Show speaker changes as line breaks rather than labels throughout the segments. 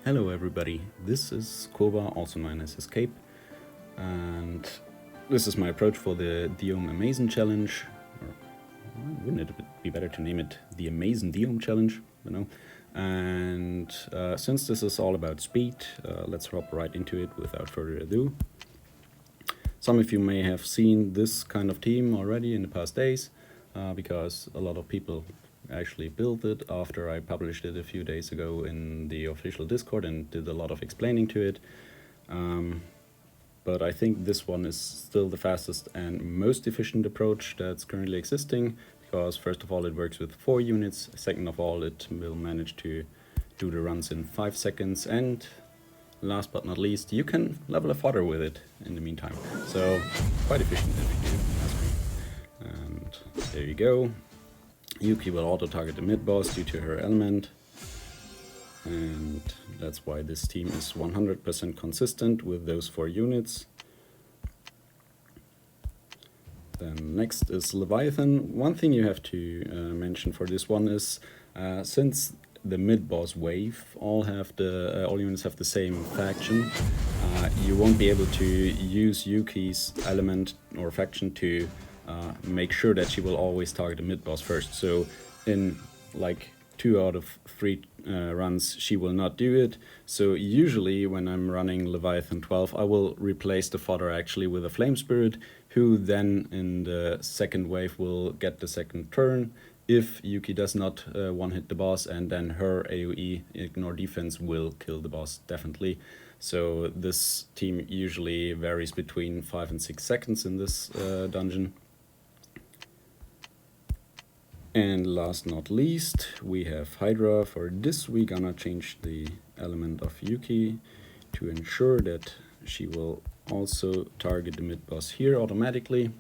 Hello everybody, this is Koba, also known as Escape, and this is my approach for the Diome Amazing Challenge, or wouldn't it be better to name it the Amazing Diome Challenge, you know? And since this is all about speed, let's hop right into it without further ado. Some of you may have seen this kind of team already in the past days, because a lot of people actually built it after I published it a few days ago in the official Discord and did a lot of explaining to it. But I think this one is still the fastest and most efficient approach that's currently existing, because first of all it works with 4 units, second of all it will manage to do the runs in 5 seconds, and last but not least you can level a fodder with it in the meantime. So quite efficient if you ask me. And there you go. Yuki will auto-target the mid-boss due to her element, and that's why this team is 100% consistent with those 4 units. Then next is Leviathan. One thing you have to mention for this one is, since the mid-boss wave all units have the same faction, you won't be able to use Yuki's element or faction to make sure that she will always target the mid-boss first. So in like 2 out of 3 runs she will not do it. So usually when I'm running Leviathan 12 I will replace the fodder actually with a Flame Spirit, who then in the second wave will get the second turn if Yuki does not one-hit the boss, and then her AoE ignore defense will kill the boss definitely. So this team usually varies between 5 and 6 seconds in this dungeon. And last not least, we have Hydra. For this we're gonna change the element of Yuki to ensure that she will also target the mid-boss here automatically.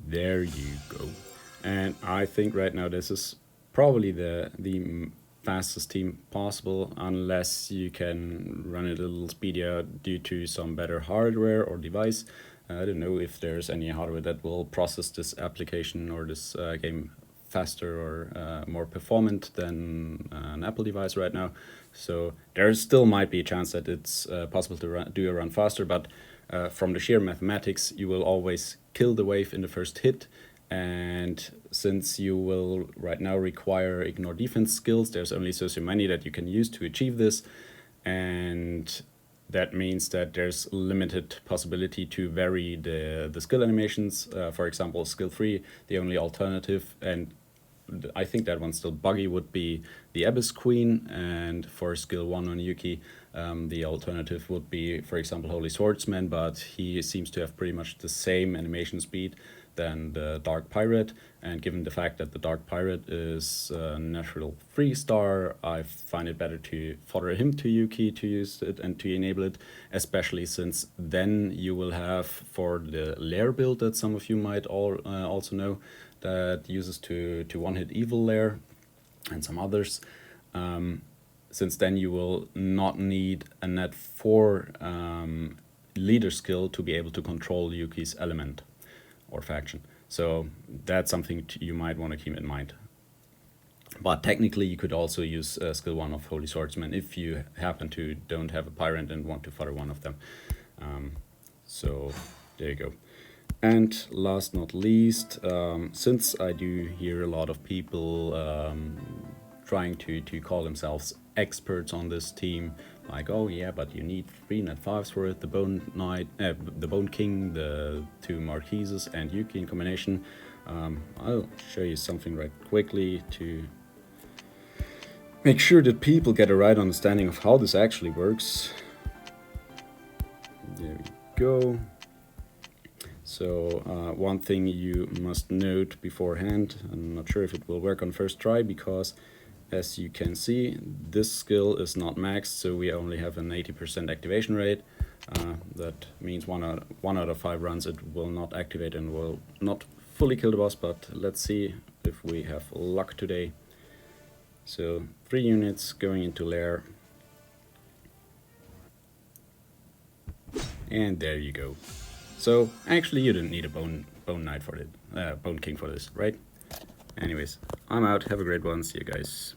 There you go. And I think right now this is probably the fastest team possible, unless you can run it a little speedier due to some better hardware or device. I don't know if there's any hardware that will process this application or this game faster or more performant than an Apple device right now. So there still might be a chance that it's possible to do a run faster, but from the sheer mathematics you will always kill the wave in the first hit. And since you will right now require ignore defense skills, there's only so many that you can use to achieve this, and that means that there's limited possibility to vary the skill animations. For example, skill 3, the only alternative, and I think that one's still buggy, would be the Abyss Queen, and for skill 1 on Yuki, the alternative would be, for example, Holy Swordsman, but he seems to have pretty much the same animation speed than the Dark Pirate, and given the fact that the Dark Pirate is a natural 3-star, I find it better to fodder him to Yuki to use it and to enable it, especially since then you will have, for the lair build that some of you might also know, that uses to one-hit evil lair and some others, since then you will not need a net 4 leader skill to be able to control Yuki's element or faction. So that's something you might want to keep in mind. But technically you could also use skill 1 of Holy Swordsman if you happen to don't have a Pirate and want to fodder one of them. So there you go. And last not least, since I do hear a lot of people trying to call themselves experts on this team, like, oh yeah, but you need 3 net 5s for it, the Bone Knight, the Bone King, the 2 Marquises and Yuki in combination. I'll show you something right quickly to make sure that people get a right understanding of how this actually works. There we go. So one thing you must note beforehand, I'm not sure if it will work on first try, because as you can see, this skill is not maxed, so we only have an 80% activation rate. That means one out of 5 runs it will not activate and will not fully kill the boss, but let's see if we have luck today. So 3 units going into lair. And there you go. So actually you didn't need a bone knight for it, bone king for this, right? Anyways, I'm out. Have a great one. See you guys.